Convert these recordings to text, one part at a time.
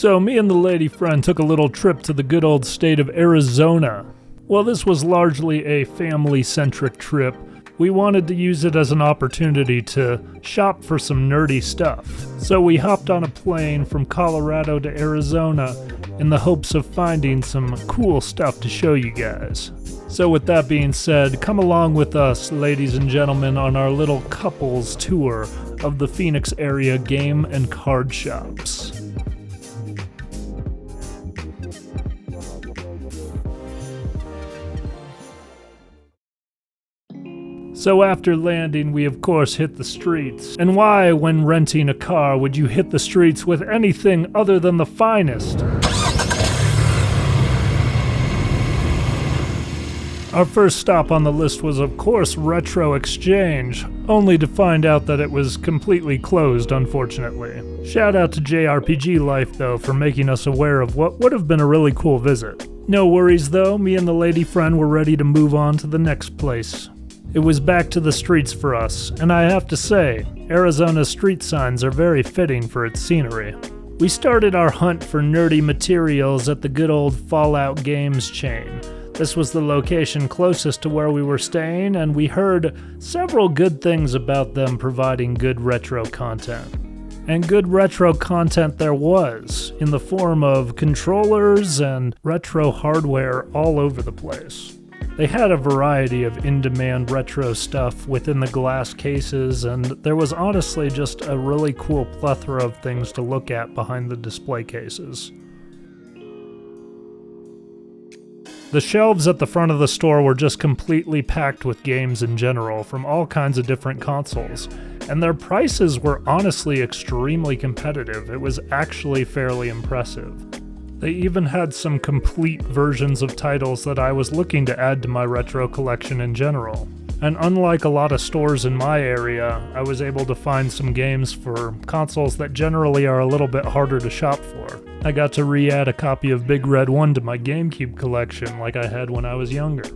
So me and the lady friend took a little trip to the good old state of Arizona. Well, this was largely a family-centric trip. We wanted to use it as an opportunity to shop for some nerdy stuff. So we hopped on a plane from Colorado to Arizona in the hopes of finding some cool stuff to show you guys. So with that being said, come along with us, ladies and gentlemen, on our little couples tour of the Phoenix area game and card shops. So after landing, we of course hit the streets. And why, when renting a car, would you hit the streets with anything other than the finest? Our first stop on the list was of course Retro Exchange, only to find out that it was completely closed, unfortunately. Shout out to JRPG Life though for making us aware of what would have been a really cool visit. No worries though, me and the lady friend were ready to move on to the next place. It was back to the streets for us, and I have to say, Arizona's street signs are very fitting for its scenery. We started our hunt for nerdy materials at the good old Fallout Games chain. This was the location closest to where we were staying, and we heard several good things about them providing good retro content. And good retro content there was, in the form of controllers and retro hardware all over the place. They had a variety of in-demand retro stuff within the glass cases, and there was honestly just a really cool plethora of things to look at behind the display cases. The shelves at the front of the store were just completely packed with games in general from all kinds of different consoles, and their prices were honestly extremely competitive. It was actually fairly impressive. They even had some complete versions of titles that I was looking to add to my retro collection in general. And unlike a lot of stores in my area, I was able to find some games for consoles that generally are a little bit harder to shop for. I got to re-add a copy of Big Red 1 to my GameCube collection like I had when I was younger.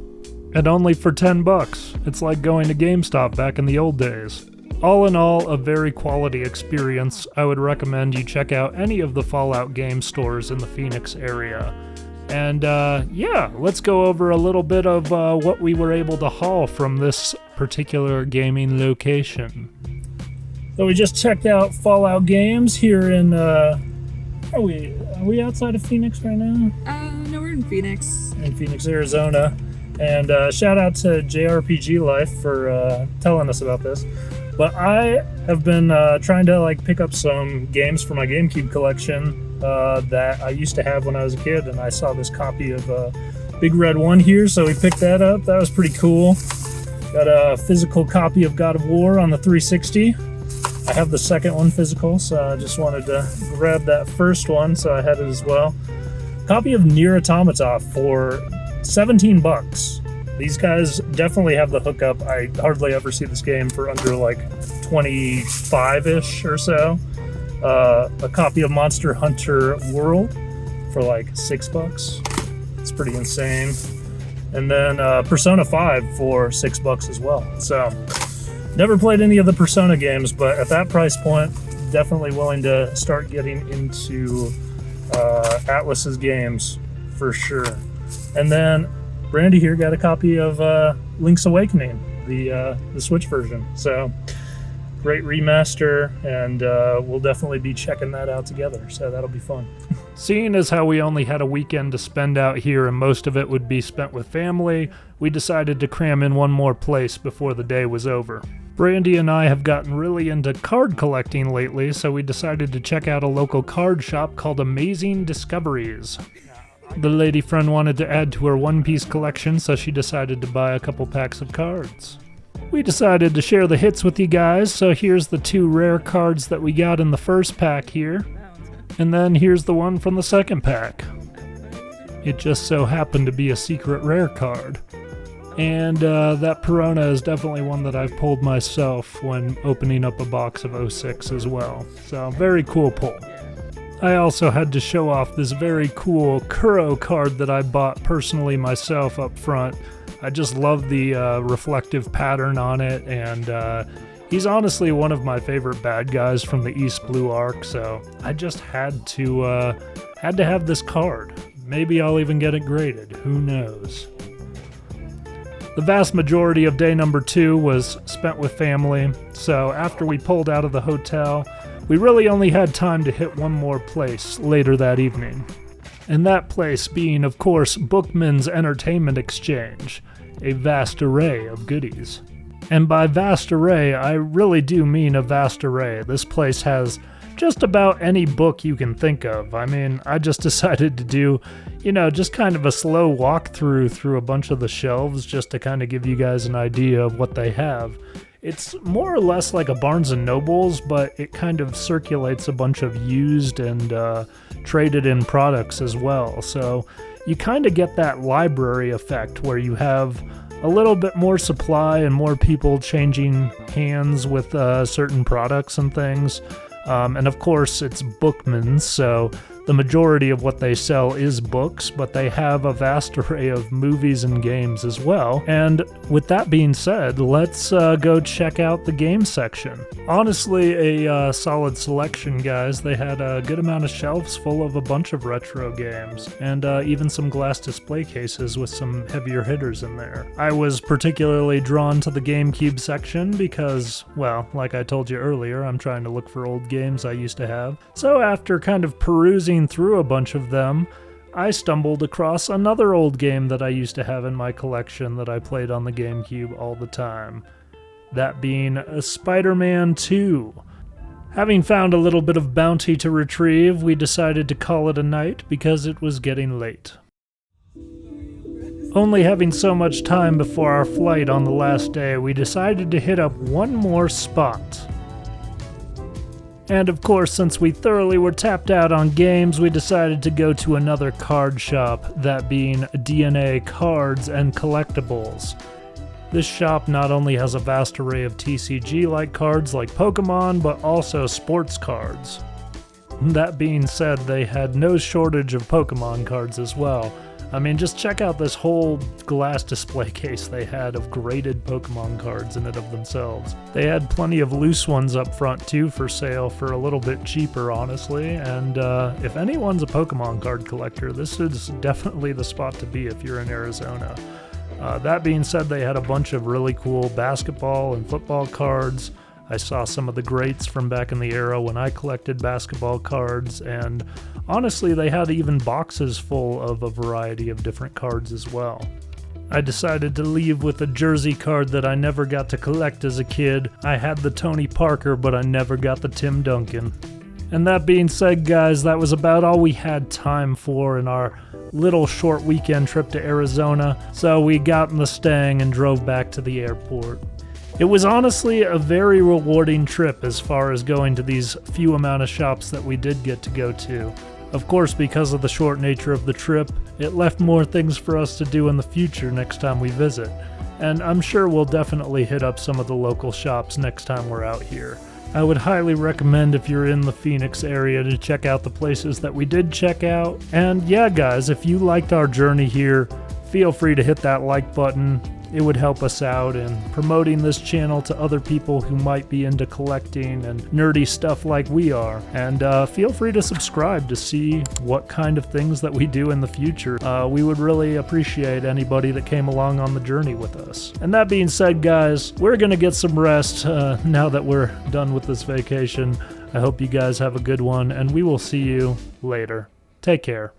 And only for $10. It's like going to GameStop back in the old days. All in all, a very quality experience. I would recommend you check out any of the Fallout game stores in the Phoenix area. And yeah, let's go over a little bit of what we were able to haul from this particular gaming location. So we just checked out Fallout Games here in, are we outside of Phoenix right now? No, we're in Phoenix. In Phoenix, Arizona. And shout out to JRPG Life for telling us about this. But I have been trying to pick up some games for my GameCube collection that I used to have when I was a kid, and I saw this copy of Big Red 1 here, so we picked that up. That was pretty cool. Got a physical copy of God of War on the 360. I have the second one physical, so I just wanted to grab that first one, so I had it as well. Copy of Nier Automata for $17. These guys definitely have the hookup. I hardly ever see this game for under 25-ish or so. A copy of Monster Hunter World for $6. It's pretty insane. And then Persona 5 for $6 as well. So, never played any of the Persona games, but at that price point, definitely willing to start getting into Atlus's games for sure. And then Brandy here got a copy of Link's Awakening, the Switch version. So, great remaster, and we'll definitely be checking that out together, so that'll be fun. Seeing as how we only had a weekend to spend out here and most of it would be spent with family, we decided to cram in one more place before the day was over. Brandy and I have gotten really into card collecting lately, so we decided to check out a local card shop called Amazing Discoveries. The lady friend wanted to add to her one-piece collection, so she decided to buy a couple packs of cards. We decided to share the hits with you guys, so here's the 2 rare cards that we got in the first pack here. And then here's the one from the second pack. It just so happened to be a secret rare card. And that Perona is definitely one that I've pulled myself when opening up a box of 06 as well. So, very cool pull. I also had to show off this very cool Kuro card that I bought personally myself up front. I just love the reflective pattern on it, and He's honestly one of my favorite bad guys from the East Blue arc, so I just had to have this card. Maybe I'll even get it graded, who knows. The vast majority of day number 2 was spent with family, so after we pulled out of the hotel, we really only had time to hit one more place later that evening. And that place being, of course, Bookmans Entertainment Exchange, a vast array of goodies. And by vast array, I really do mean a vast array. This place has just about any book you can think of. I mean, I just decided to do, just kind of a slow walkthrough through a bunch of the shelves just to kind of give you guys an idea of what they have. It's more or less like a Barnes & Noble's, but it kind of circulates a bunch of used and traded in products as well. So you kind of get that library effect where you have a little bit more supply and more people changing hands with certain products and things. And of course, it's Bookmans, so the majority of what they sell is books, but they have a vast array of movies and games as well. And with that being said, let's go check out the game section. Honestly, a solid selection, guys. They had a good amount of shelves full of a bunch of retro games, and even some glass display cases with some heavier hitters in there. I was particularly drawn to the GameCube section because, well, like I told you earlier, I'm trying to look for old games I used to have. So after kind of perusing through a bunch of them, I stumbled across another old game that I used to have in my collection that I played on the GameCube all the time. That being Spider-Man 2. Having found a little bit of bounty to retrieve, we decided to call it a night because it was getting late. Only having so much time before our flight on the last day, we decided to hit up one more spot. And of course, since we thoroughly were tapped out on games, we decided to go to another card shop, that being DNA Cards and Collectibles. This shop not only has a vast array of TCG-like cards like Pokemon, but also sports cards. That being said, they had no shortage of Pokemon cards as well. I mean, just check out this whole glass display case they had of graded Pokemon cards in it of themselves. They had plenty of loose ones up front too for sale for a little bit cheaper, honestly, and if anyone's a Pokemon card collector, this is definitely the spot to be if you're in Arizona. That being said, they had a bunch of really cool basketball and football cards. I saw some of the greats from back in the era when I collected basketball cards, and honestly, they had even boxes full of a variety of different cards as well. I decided to leave with a jersey card that I never got to collect as a kid. I had the Tony Parker, but I never got the Tim Duncan. And that being said, guys, that was about all we had time for in our little short weekend trip to Arizona, so we got in the Stang and drove back to the airport. It was honestly a very rewarding trip as far as going to these few amount of shops that we did get to go to. Of course, because of the short nature of the trip, it left more things for us to do in the future next time we visit. And I'm sure we'll definitely hit up some of the local shops next time we're out here. I would highly recommend if you're in the Phoenix area to check out the places that we did check out. And yeah, guys, if you liked our journey here, feel free to hit that like button. It would help us out in promoting this channel to other people who might be into collecting and nerdy stuff like we are. And feel free to subscribe to see what kind of things that we do in the future. We would really appreciate anybody that came along on the journey with us. And that being said, guys, we're going to get some rest now that we're done with this vacation. I hope you guys have a good one, and we will see you later. Take care.